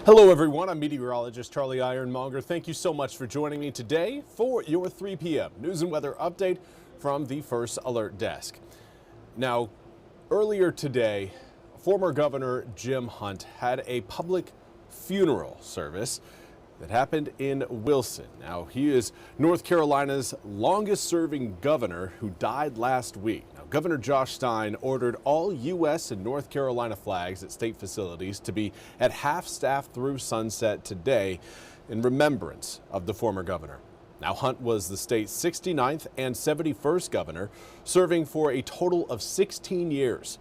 Hello everyone, I'm meteorologist Charlie Ironmonger. Thank you so much for joining me today for your 3 p.m. news and weather update from the First Alert Desk. Now, earlier today, former Governor Jim Hunt had a public funeral service that happened in Wilson. Now, he is North Carolina's longest serving governor who died last week. Now, Governor Josh Stein ordered all U.S. and North Carolina flags at state facilities to be at half-staff through sunset today in remembrance of the former governor. Now, Hunt was the state's 69th and 71st governor, serving for a total of 16 years.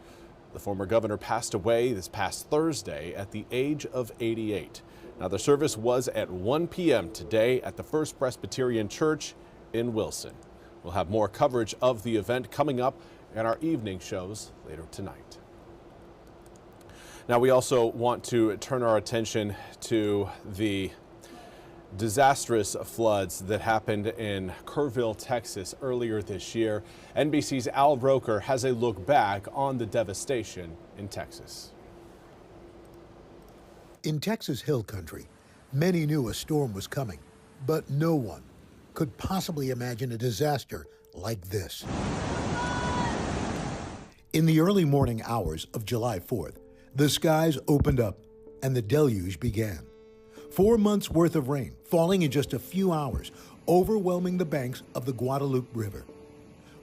The former governor passed away this past Thursday at the age of 88. Now, the service was at 1 p.m. today at the First Presbyterian Church in Wilson. We'll have more coverage of the event coming up in our evening shows later tonight. Now, we also want to turn our attention to the disastrous floods that happened in Kerrville, Texas earlier this year. NBC's Al Roker has a look back on the devastation in Texas. In Texas Hill Country, many knew a storm was coming, but no one could possibly imagine a disaster like this. In the early morning hours of July 4th, the skies opened up and the deluge began. 4 months worth of rain falling in just a few hours, overwhelming the banks of the Guadalupe River,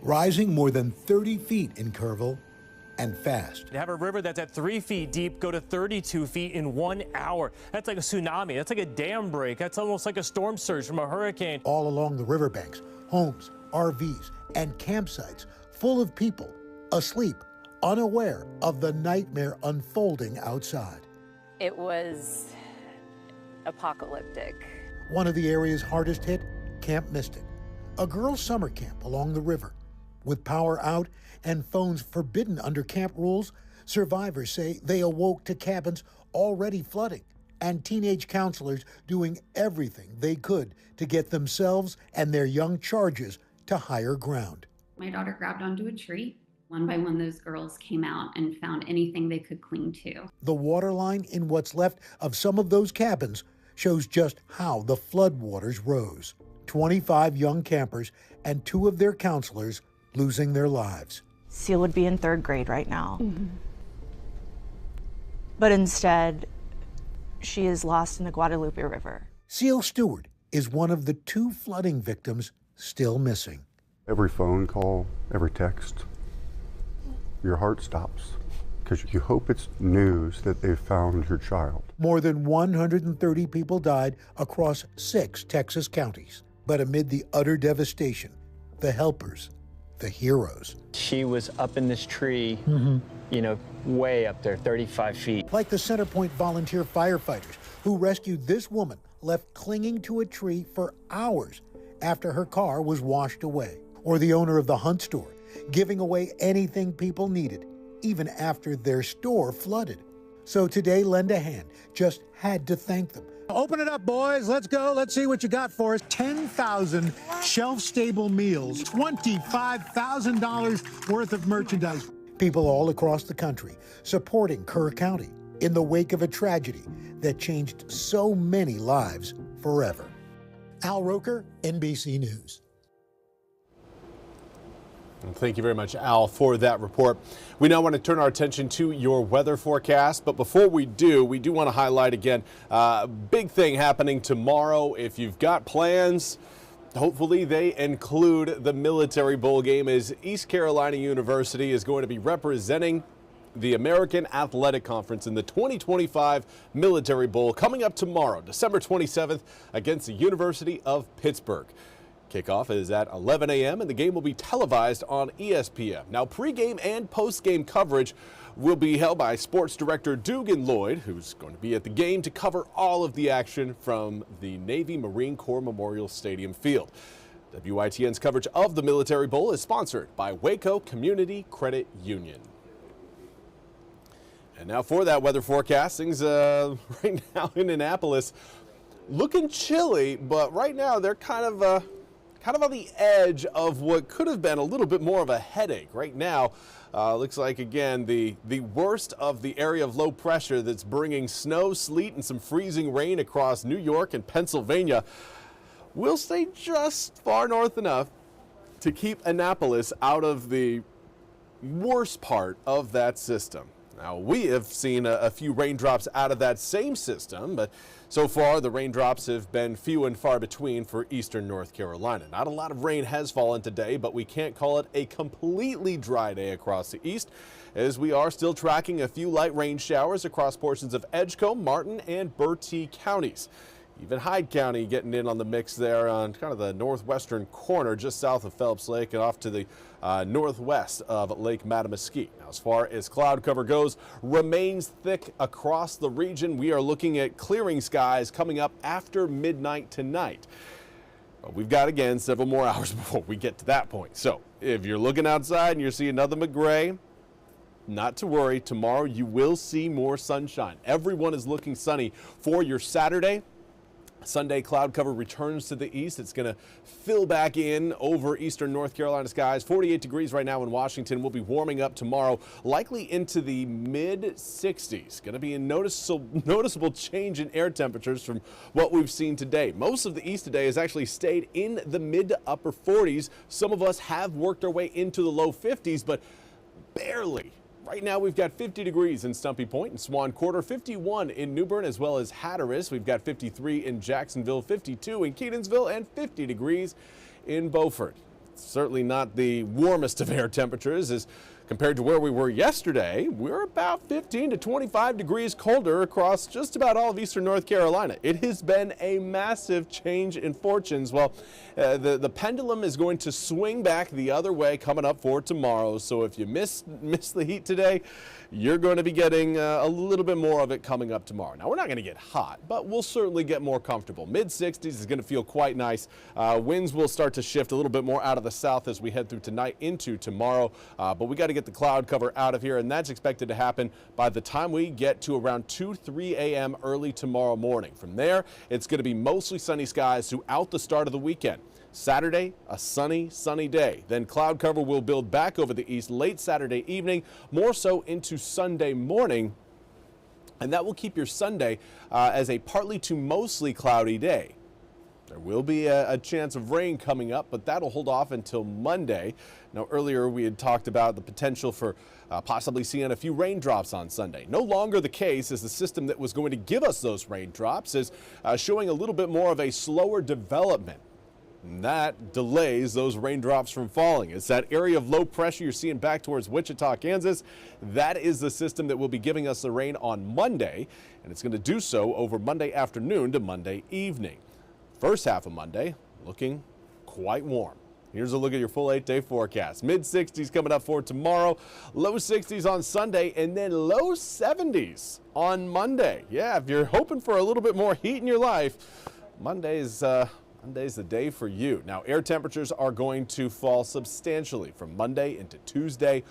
rising more than 30 feet in Kerrville and fast. To have a river that's at 3 feet deep go to 32 feet in 1 hour. That's like a tsunami. That's like a dam break. That's almost like a storm surge from a hurricane. All along the riverbanks, homes, RVs, and campsites full of people asleep, unaware of the nightmare unfolding outside. It was apocalyptic. One of the areas hardest hit, Camp Mystic, a girls' summer camp along the river. With power out and phones forbidden under camp rules, survivors say they awoke to cabins already flooding and teenage counselors doing everything they could to get themselves and their young charges to higher ground. My daughter grabbed onto a tree. One by one, those girls came out and found anything they could cling to. The water line in what's left of some of those cabins shows just how the floodwaters rose. 25 young campers and 2 of their counselors losing their lives. Seal would be in 3rd grade right now. But instead, she is lost in the Guadalupe River. Seal Stewart is one of the 2 flooding victims still missing. Every phone call, every text, your heart stops because you hope it's news that they've found your child. More than 130 people died across 6 Texas counties. But amid the utter devastation, the helpers, the heroes. She was up in this tree, you know, way up there, 35 feet. Like the Centerpoint volunteer firefighters who rescued this woman left clinging to a tree for hours after her car was washed away. Or the owner of the Hunt store giving away anything people needed, even after their store flooded. So today, Lend a Hand just had to thank them. Open it up, boys. Let's go. Let's see what you got for us. 10,000 shelf-stable meals, $25,000 worth of merchandise. People all across the country supporting Kerr County in the wake of a tragedy that changed so many lives forever. Al Roker, NBC News. Thank you very much, Al, for that report. We now want to turn our attention to your weather forecast. But before we do want to highlight again a big thing happening tomorrow. If you've got plans, hopefully they include the Military Bowl game, as East Carolina University is going to be representing the American Athletic Conference in the 2025 Military Bowl coming up tomorrow, December 27th, against the University of Pittsburgh. Kickoff is at 11 a.m. and the game will be televised on ESPN. Now, pregame and postgame coverage will be held by Sports Director Dugan Lloyd, who's going to be at the game to cover all of the action from the Navy Marine Corps Memorial Stadium field. WITN's coverage of the Military Bowl is sponsored by Waco Community Credit Union. And now for that weather forecast, things right now in Annapolis looking chilly, but right now they're kind of kind of on the edge of what could have been a little bit more of a headache. Right now, looks like, again, the worst of the area of low pressure that's bringing snow, sleet, and some freezing rain across New York and Pennsylvania will stay just far north enough to keep Annapolis out of the worst part of that system. Now, we have seen a few raindrops out of that same system, but so far the raindrops have been few and far between for eastern North Carolina. Not a lot of rain has fallen today, but we can't call it a completely dry day across the east, as we are still tracking a few light rain showers across portions of Edgecombe, Martin, and Bertie counties. Even Hyde County getting in on the mix there on kind of the northwestern corner just south of Phelps Lake and off to the northwest of Lake Mattamuskeet. Now, as far as cloud cover goes, remains thick across the region. We are looking at clearing skies coming up after midnight tonight. But we've got, again, several more hours before we get to that point. So if you're looking outside and you're seeing nothing but gray, not to worry. Tomorrow you will see more sunshine. Everyone is looking sunny for your Saturday. Sunday cloud cover returns to the east. It's going to fill back in over eastern North Carolina skies. 48 degrees right now in Washington. We'll be warming up tomorrow, likely into the mid-60s. Going to be a noticeable change in air temperatures from what we've seen today. Most of the east today has actually stayed in the mid to upper 40s. Some of us have worked our way into the low 50s, but barely. Right now, we've got 50 degrees in Stumpy Point and Swan Quarter, 51 in New Bern as well as Hatteras. We've got 53 in Jacksonville, 52 in Keaton'sville, and 50 degrees in Beaufort. Certainly not the warmest of air temperatures as compared to where we were yesterday. We're about 15 to 25 degrees colder across just about all of eastern North Carolina. It has been a massive change in fortunes. Well, the pendulum is going to swing back the other way coming up for tomorrow. So if you miss the heat today, you're going to be getting a little bit more of it coming up tomorrow. Now, we're not going to get hot, but we'll certainly get more comfortable. Mid-60s is going to feel quite nice. Winds will start to shift a little bit more out of the south as we head through tonight into tomorrow. But we got to get the cloud cover out of here, and that's expected to happen by the time we get to around 2-3 a.m. early tomorrow morning. From there, it's going to be mostly sunny skies throughout the start of the weekend. Saturday, a sunny day. Then cloud cover will build back over the east late Saturday evening, more so into Sunday morning. And that will keep your Sunday as a partly to mostly cloudy day. There will be a chance of rain coming up, but that'll hold off until Monday. Now, earlier we had talked about the potential for possibly seeing a few raindrops on Sunday. No longer the case, as the system that was going to give us those raindrops is showing a little bit more of a slower development. And that delays those raindrops from falling. It's that area of low pressure you're seeing back towards Wichita, Kansas. That is the system that will be giving us the rain on Monday, and it's going to do so over Monday afternoon to Monday evening. First half of Monday looking quite warm. Here's a look at your full 8-day forecast. Mid-60s coming up for tomorrow, low 60s on Sunday, and then low 70s on Monday. Yeah, if you're hoping for a little bit more heat in your life, Monday's the day for you. Now, air temperatures are going to fall substantially from Monday into Tuesday,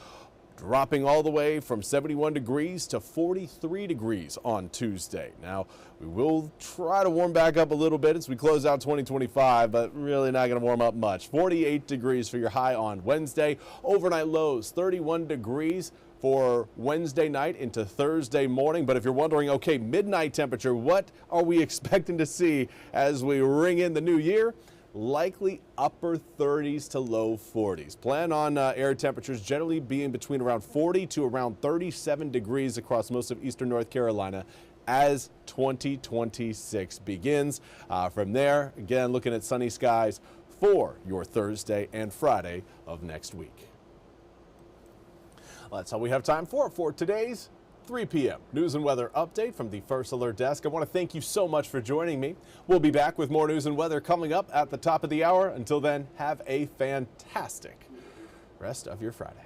dropping all the way from 71 degrees to 43 degrees on Tuesday. Now, we will try to warm back up a little bit as we close out 2025, but really not going to warm up much. 48 degrees for your high on Wednesday. Overnight lows, 31 degrees for Wednesday night into Thursday morning. But if you're wondering, okay, midnight temperature, what are we expecting to see as we ring in the new year? Likely upper 30s to low 40s. Plan on air temperatures generally being between around 40 to around 37 degrees across most of eastern North Carolina as 2026 begins. From there, again, looking at sunny skies for your Thursday and Friday of next week. Well, that's all we have time for today's 3 p.m. news and weather update from the First Alert Desk. I want to thank you so much for joining me. We'll be back with more news and weather coming up at the top of the hour. Until then, have a fantastic rest of your Friday.